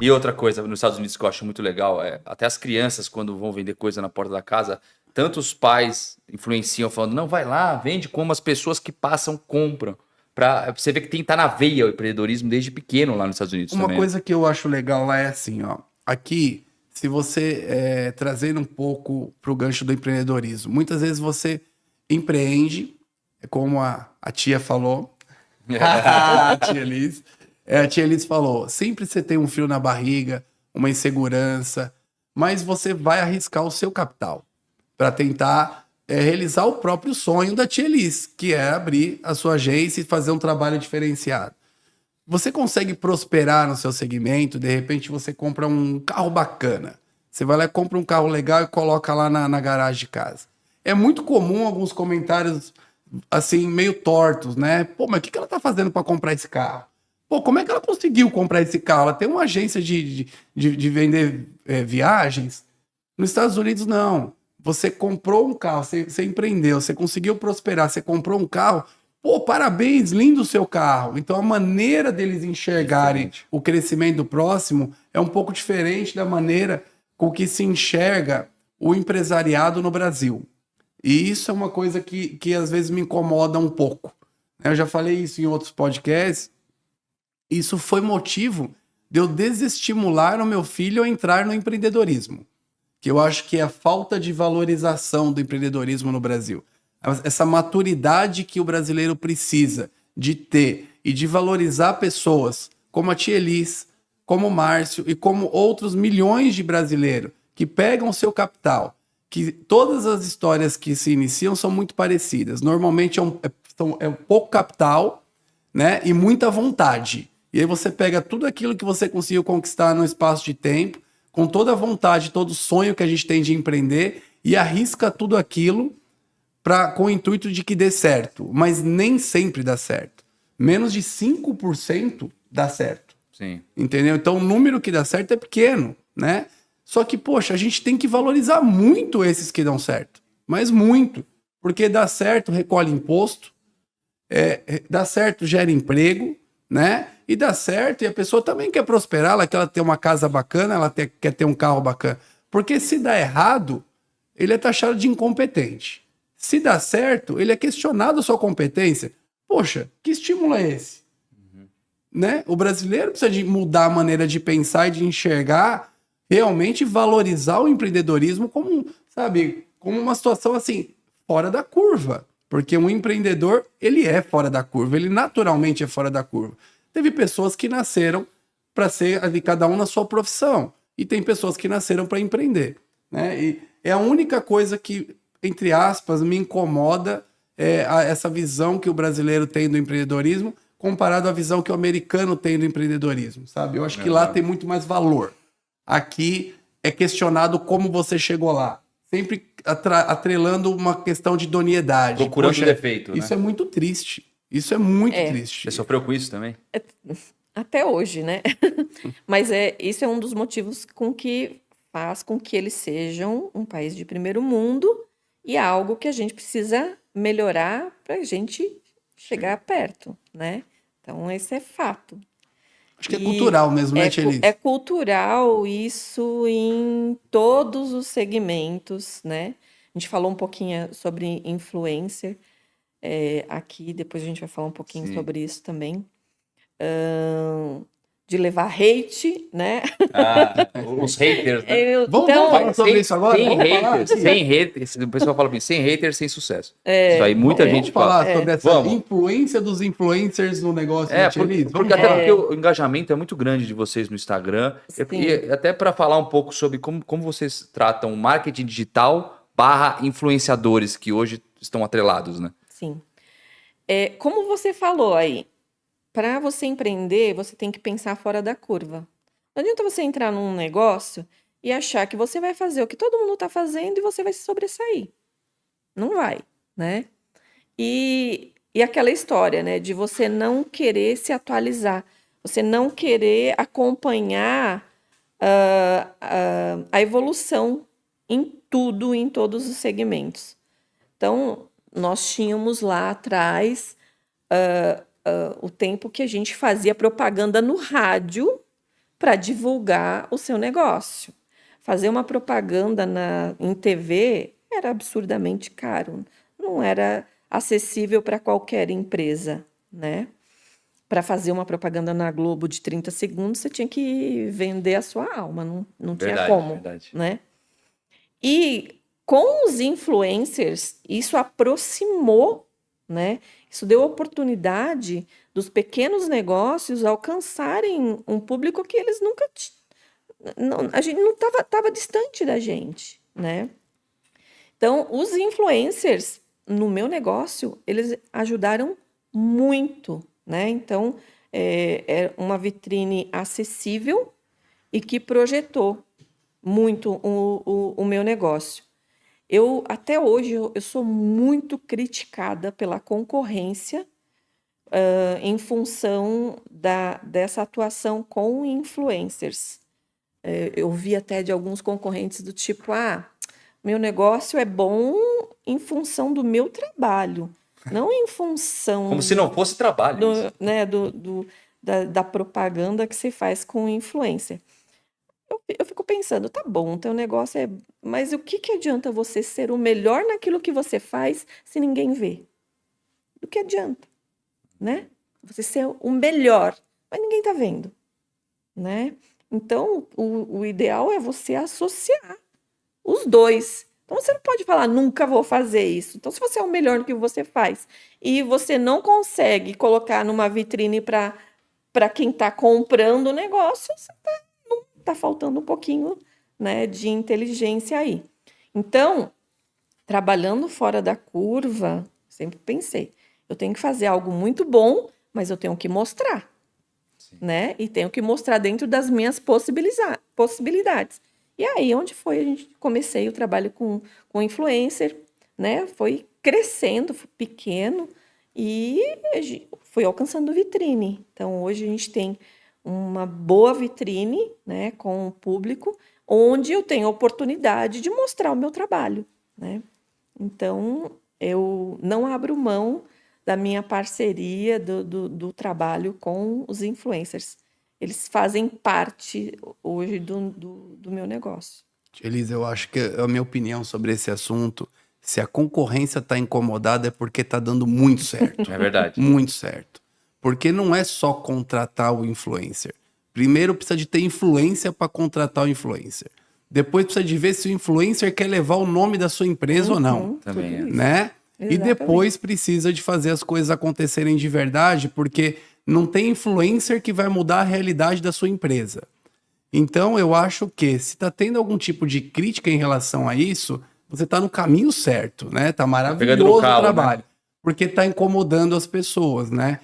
E outra coisa, nos Estados Unidos que eu acho muito legal, até as crianças, quando vão vender coisa na porta da casa, tantos pais influenciam falando, não, vai lá, vende, como as pessoas que passam compram. Pra você ver que tá na veia o empreendedorismo desde pequeno lá nos Estados Unidos Uma também. coisa que eu acho legal lá é assim, ó. Aqui, se você trazendo um pouco para o gancho do empreendedorismo, muitas vezes você empreende, como a tia falou, a tia Liz, a tia Liz falou, sempre você tem um frio na barriga, uma insegurança, mas você vai arriscar o seu capital para tentar realizar o próprio sonho da tia Liz, que é abrir a sua agência e fazer um trabalho diferenciado. Você consegue prosperar no seu segmento, de repente você compra um carro bacana. Você vai lá e compra um carro legal e coloca lá na garagem de casa. É muito comum alguns comentários, assim, meio tortos, né? Pô, mas o que ela tá fazendo para comprar esse carro? Pô, como é que ela conseguiu comprar esse carro? Ela tem uma agência de vender viagens. Nos Estados Unidos, não. Você comprou um carro, você empreendeu, você conseguiu prosperar, você comprou um carro. Pô, parabéns, lindo o seu carro. Então a maneira deles enxergarem o crescimento do próximo é um pouco diferente da maneira com que se enxerga o empresariado no Brasil. E isso é uma coisa que às vezes me incomoda um pouco. Eu já falei isso em outros podcasts. Isso foi motivo de eu desestimular o meu filho a entrar no empreendedorismo. Que eu acho que é a falta de valorização do empreendedorismo no Brasil. Essa maturidade que o brasileiro precisa de ter e de valorizar pessoas como a tia Elis, como o Márcio e como outros milhões de brasileiros que pegam o seu capital, que todas as histórias que se iniciam são muito parecidas. Normalmente é um pouco capital, né, e muita vontade. E aí você pega tudo aquilo que você conseguiu conquistar no espaço de tempo, com toda a vontade, todo o sonho que a gente tem de empreender e arrisca tudo aquilo com o intuito de que dê certo, mas nem sempre dá certo. Menos de 5% dá certo. Sim. Entendeu? Então o número que dá certo é pequeno, né? Só que, poxa, a gente tem que valorizar muito esses que dão certo. Mas muito. Porque dá certo, recolhe imposto, dá certo, gera emprego, né? E dá certo, e a pessoa também quer prosperar, ela quer ter uma casa bacana, quer ter um carro bacana. Porque se dá errado, ele é taxado de incompetente. Se dá certo, ele é questionado a sua competência. Poxa, que estímulo é esse? Né? O brasileiro precisa de mudar a maneira de pensar e de enxergar, realmente valorizar o empreendedorismo como, sabe, como uma situação assim, fora da curva. Porque um empreendedor, ele é fora da curva, ele naturalmente é fora da curva. Teve pessoas que nasceram para ser ali, cada um na sua profissão. E tem pessoas que nasceram para empreender. Né? E é a única coisa que, entre aspas, me incomoda essa visão que o brasileiro tem do empreendedorismo comparado à visão que o americano tem do empreendedorismo, sabe? Eu acho que lá tem muito mais valor. Aqui é questionado como você chegou lá. Sempre atrelando uma questão de idoneidade. Procurando defeito, isso né? é muito triste. Isso é muito triste. Você sofreu com isso também? Até hoje, né? Mas isso é um dos motivos que faz com que eles sejam um país de primeiro mundo e é algo que a gente precisa melhorar para a gente chegar perto, né? Então, esse é fato. Acho que é cultural mesmo, né, Tia Elis? É cultural isso em todos os segmentos, né? A gente falou um pouquinho sobre influencer aqui, depois a gente vai falar um pouquinho sobre isso também. De levar hate, né? Os haters, né? Vamos falar sobre isso agora? Sem haters. O pessoal fala assim, sem haters, sem sucesso. Isso aí muita gente fala. Vamos falar sobre essa influência dos influencers no negócio da Tia Elis? Porque o engajamento é muito grande de vocês no Instagram. E até para falar um pouco sobre como vocês tratam marketing digital / influenciadores que hoje estão atrelados, né? Sim. Como você falou aí, para você empreender, você tem que pensar fora da curva. Não adianta você entrar num negócio e achar que você vai fazer o que todo mundo está fazendo e você vai se sobressair. Não vai, né? E aquela história, né, de você não querer se atualizar, você não querer acompanhar a evolução em tudo, em todos os segmentos. Então, nós tínhamos lá atrás o tempo que a gente fazia propaganda no rádio, para divulgar o seu negócio. Fazer uma propaganda em TV era absurdamente caro, não era acessível para qualquer empresa, né? Para fazer uma propaganda na Globo de 30 segundos, você tinha que vender a sua alma, não tinha Verdade, como, verdade. né? E com os influencers, isso aproximou, né? Isso deu oportunidade dos pequenos negócios alcançarem um público que eles nunca a gente não estava distante da gente, né? Então, os influencers no meu negócio, eles ajudaram muito, né? Então, é uma vitrine acessível e que projetou muito o meu negócio. Até hoje, eu sou muito criticada pela concorrência em função dessa atuação com influencers. Eu vi até de alguns concorrentes do tipo, meu negócio é bom em função do meu trabalho, não em função Como se não fosse trabalho. Isso. né, da propaganda que se faz com o influencer. Eu fico pensando, tá bom, teu negócio é... Mas o que adianta você ser o melhor naquilo que você faz se ninguém vê? Do que adianta, né? Você ser o melhor, mas ninguém tá vendo, né? Então, o ideal é você associar os dois. Então, você não pode falar, nunca vou fazer isso. Então, se você é o melhor no que você faz e você não consegue colocar numa vitrine para quem está comprando o negócio, tá faltando um pouquinho, né, de inteligência aí. Então, trabalhando fora da curva, sempre pensei, eu tenho que fazer algo muito bom, mas eu tenho que mostrar. Né? E tenho que mostrar dentro das minhas possibilidades. E aí, onde comecei o trabalho com influencer, né? Foi crescendo, foi pequeno e foi alcançando vitrine. Então, hoje a gente tem uma boa vitrine, né, com o público, onde eu tenho a oportunidade de mostrar o meu trabalho, né? Então, eu não abro mão da minha parceria, do trabalho com os influencers. Eles fazem parte hoje do meu negócio. Elisa, eu acho que a minha opinião sobre esse assunto, se a concorrência está incomodada é porque está dando muito certo. É verdade. Muito certo. Porque não é só contratar o influencer. Primeiro precisa de ter influência para contratar o influencer. Depois precisa de ver se o influencer quer levar o nome da sua empresa ou não. Também é. Né? Exatamente. E depois precisa de fazer as coisas acontecerem de verdade, porque não tem influencer que vai mudar a realidade da sua empresa. Então, eu acho que se está tendo algum tipo de crítica em relação a isso, você está no caminho certo, né? Tá maravilhoso o trabalho, né? Porque está incomodando as pessoas, né?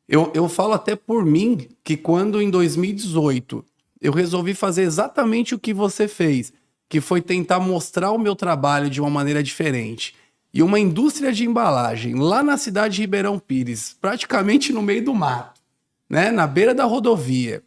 Eu falo até por mim que quando em 2018 eu resolvi fazer exatamente o que você fez, que foi tentar mostrar o meu trabalho de uma maneira diferente. E uma indústria de embalagem lá na cidade de Ribeirão Pires, praticamente no meio do mato, né, na beira da rodovia,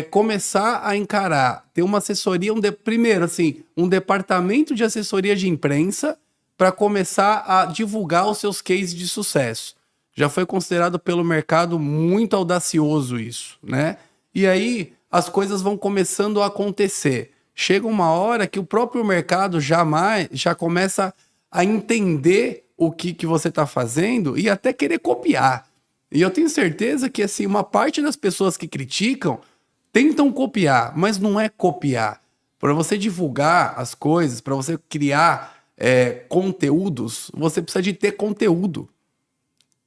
começar a encarar, ter uma assessoria, primeiro assim, um departamento de assessoria de imprensa para começar a divulgar os seus cases de sucesso. Já foi considerado pelo mercado muito audacioso isso, né? E aí as coisas vão começando a acontecer. Chega uma hora que o próprio mercado já começa a entender o que você está fazendo e até querer copiar. E eu tenho certeza que assim, uma parte das pessoas que criticam tentam copiar, mas não é copiar. Para você divulgar as coisas, para você criar conteúdos, você precisa de ter conteúdo.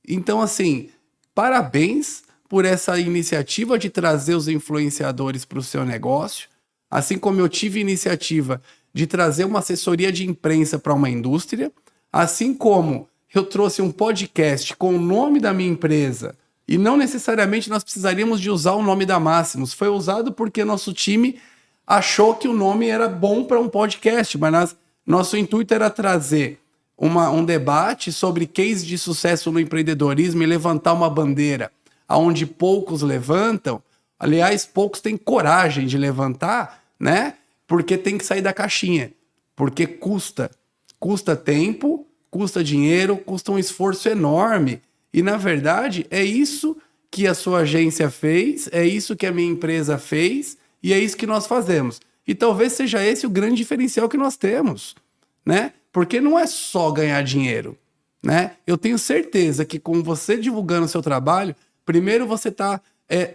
Então, assim, parabéns por essa iniciativa de trazer os influenciadores para o seu negócio, assim como eu tive iniciativa de trazer uma assessoria de imprensa para uma indústria, assim como eu trouxe um podcast com o nome da minha empresa, e não necessariamente nós precisaríamos de usar o nome da Máximos, foi usado porque nosso time achou que o nome era bom para um podcast, mas nosso intuito era trazer um debate sobre case de sucesso no empreendedorismo e levantar uma bandeira onde poucos levantam. Aliás, poucos têm coragem de levantar, né? Porque tem que sair da caixinha. Porque custa. Custa tempo, custa dinheiro, custa um esforço enorme. E, na verdade, é isso que a sua agência fez, é isso que a minha empresa fez, E é isso que nós fazemos. E talvez seja esse o grande diferencial que nós temos, né? Porque não é só ganhar dinheiro, né? Eu tenho certeza que com você divulgando o seu trabalho, primeiro você está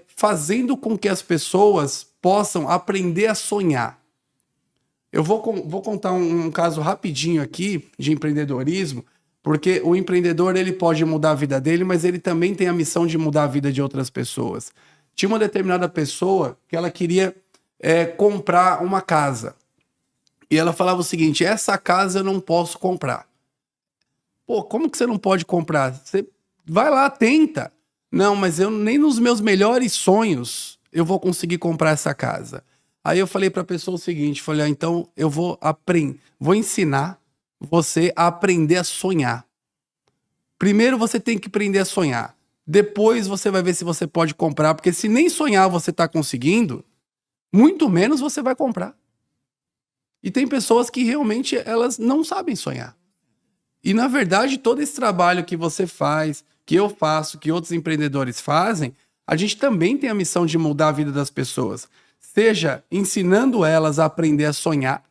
fazendo com que as pessoas possam aprender a sonhar. Eu vou contar um caso rapidinho aqui de empreendedorismo, porque o empreendedor ele pode mudar a vida dele, mas ele também tem a missão de mudar a vida de outras pessoas. Tinha uma determinada pessoa que ela queria comprar uma casa. E ela falava o seguinte: essa casa eu não posso comprar. Pô, como que você não pode comprar? Você vai lá, tenta. Não, mas eu nem nos meus melhores sonhos eu vou conseguir comprar essa casa. Aí eu falei para a pessoa o seguinte, falei, então eu vou ensinar você a aprender a sonhar. Primeiro você tem que aprender a sonhar. Depois você vai ver se você pode comprar, porque se nem sonhar você está conseguindo, muito menos você vai comprar. E tem pessoas que realmente elas não sabem sonhar. E na verdade todo esse trabalho que você faz, que eu faço, que outros empreendedores fazem, a gente também tem a missão de mudar a vida das pessoas. Seja ensinando elas a aprender a sonhar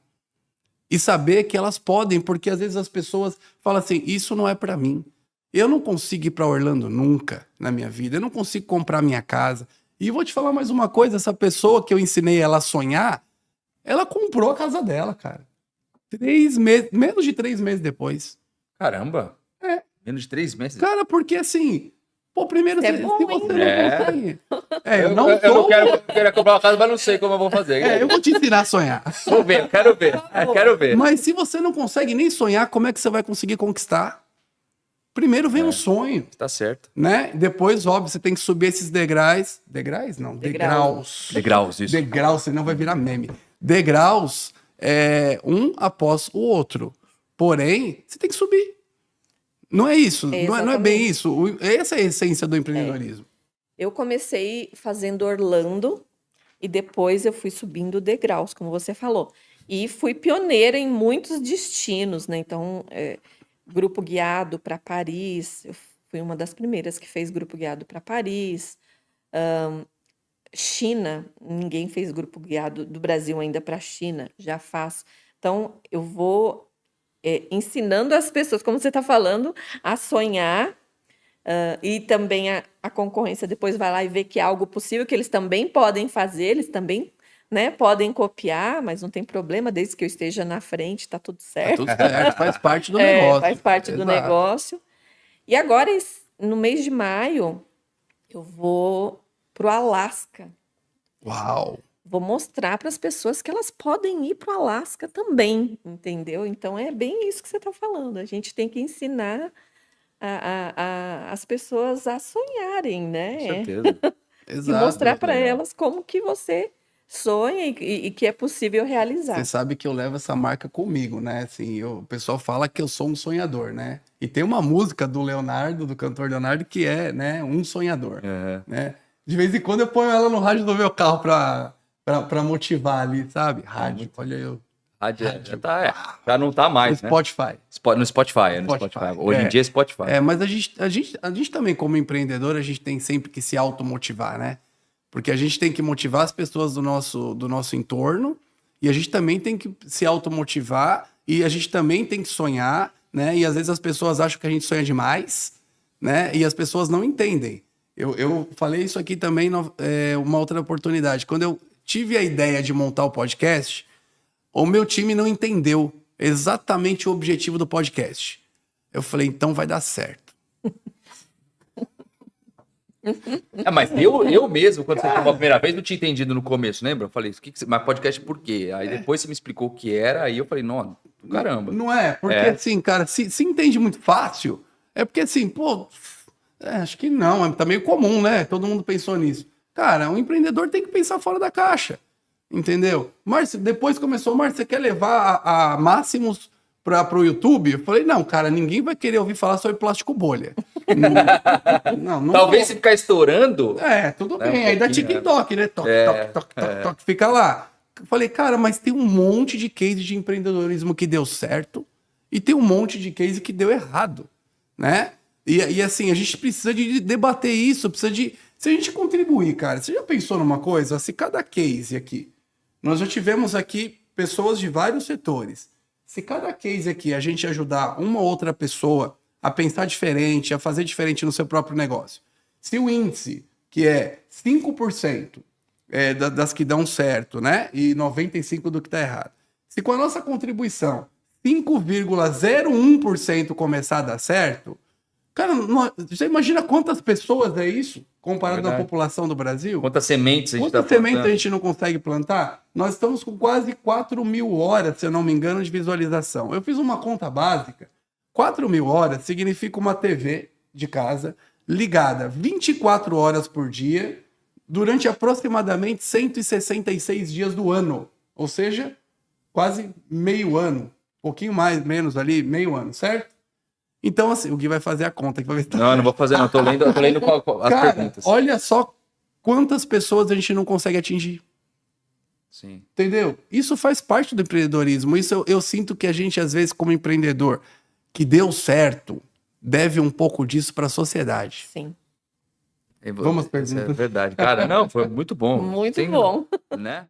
e saber que elas podem, porque às vezes as pessoas falam assim, isso não é para mim. Eu não consigo ir para Orlando nunca na minha vida, eu não consigo comprar minha casa. E vou te falar mais uma coisa, essa pessoa que eu ensinei ela a sonhar, ela comprou a casa dela, cara. 3 meses, menos de 3 meses depois. Caramba! Menos de 3 meses? Cara, porque assim... Pô, primeiro, é se bom, você não consegue... eu não quero comprar uma casa, mas não sei como eu vou fazer. Eu vou te ensinar a sonhar. Vou ver, quero ver. Mas se você não consegue nem sonhar, como é que você vai conseguir conquistar? Primeiro vem um sonho. Tá certo. Né? Depois, óbvio, você tem que subir esses degraus. Degraus? Não, degraus. Degraus, isso. Degraus, senão vai virar meme. Degraus, um após o outro. Porém, você tem que subir. Não é isso, não é bem isso. Essa é a essência do empreendedorismo. Eu comecei fazendo Orlando e depois eu fui subindo degraus, como você falou. E fui pioneira em muitos destinos, né? Então, grupo guiado para Paris, eu fui uma das primeiras que fez grupo guiado para Paris. China, ninguém fez grupo guiado do Brasil ainda para a China, já faço. Então, eu vou ensinando as pessoas, como você está falando, a sonhar, e também a concorrência depois vai lá e vê que é algo possível, que eles também podem fazer, eles também, né, podem copiar, mas não tem problema, desde que eu esteja na frente, está tudo certo. Tá tudo certo, faz parte do negócio. Faz parte do negócio. E agora, no mês de maio, eu vou para o Alasca. Uau! Vou mostrar para as pessoas que elas podem ir para o Alasca também, entendeu? Então, é bem isso que você está falando. A gente tem que ensinar as pessoas a sonharem, né? Com certeza. E mostrar para elas como que você sonha e que é possível realizar. Você sabe que eu levo essa marca comigo, né? Assim, o pessoal fala que eu sou um sonhador, né? E tem uma música do Leonardo, do cantor Leonardo, que é, né, um sonhador. Né? De vez em quando eu ponho ela no rádio do meu carro pra motivar ali, sabe? Rádio, olha eu. Rádio já não tá mais, no Spotify. No Spotify. Hoje em dia é Spotify. Mas a gente também, como empreendedor, a gente tem sempre que se automotivar, né? Porque a gente tem que motivar as pessoas do nosso entorno e a gente também tem que se automotivar e a gente também tem que sonhar, né? E às vezes as pessoas acham que a gente sonha demais, né? E as pessoas não entendem. Eu falei isso aqui também uma outra oportunidade. Quando eu tive a ideia de montar o podcast, o meu time não entendeu exatamente o objetivo do podcast. Eu falei, então vai dar certo. Mas eu mesmo, quando você falou a primeira vez, não tinha entendido no começo, lembra? Eu falei, mas podcast por quê? Aí depois você me explicou o que era, aí eu falei, não, caramba. Não é? Porque assim, cara, se entende muito fácil, é porque assim, pô, acho que não, tá meio comum, né? Todo mundo pensou nisso. Cara, um empreendedor tem que pensar fora da caixa, entendeu? Márcio, depois começou, Márcio, você quer levar a Máximos pro YouTube? Eu falei, não, cara, ninguém vai querer ouvir falar sobre plástico bolha. não Talvez se ficar estourando... tudo bem, aí dá TikTok, né? Toque, toque, fica lá. Eu falei, cara, mas tem um monte de case de empreendedorismo que deu certo e tem um monte de case que deu errado, né? E assim, a gente precisa de debater isso, precisa Se a gente contribuir, cara, você já pensou numa coisa? Se cada case aqui, nós já tivemos aqui pessoas de vários setores. Se cada case aqui a gente ajudar uma outra pessoa a pensar diferente, a fazer diferente no seu próprio negócio. Se o índice, que é 5% das que dão certo, né? E 95% do que tá errado. Se com a nossa contribuição 5,01% começar a dar certo, cara, você imagina quantas pessoas é isso comparado à população do Brasil? Quantas sementes a gente está Quantas sementes plantando? a gente não consegue plantar? Nós estamos com quase 4.000 horas, se eu não me engano, de visualização. Eu fiz uma conta básica. 4.000 horas significa uma TV de casa ligada 24 horas por dia durante aproximadamente 166 dias do ano. Ou seja, quase meio ano. Um pouquinho mais, menos ali, meio ano, certo? Então, assim, o Gui vai fazer a conta. Que vai ver... Não, não vou fazer, não. Tô lendo as Cara, perguntas. olha só quantas pessoas a gente não consegue atingir. Sim. Entendeu? Isso faz parte do empreendedorismo. Isso eu sinto que a gente, às vezes, como empreendedor, que deu certo, deve um pouco disso para a sociedade. Sim. Vamos Isso é perguntas. verdade. Cara, não, foi muito bom. Muito Sem- bom. Né?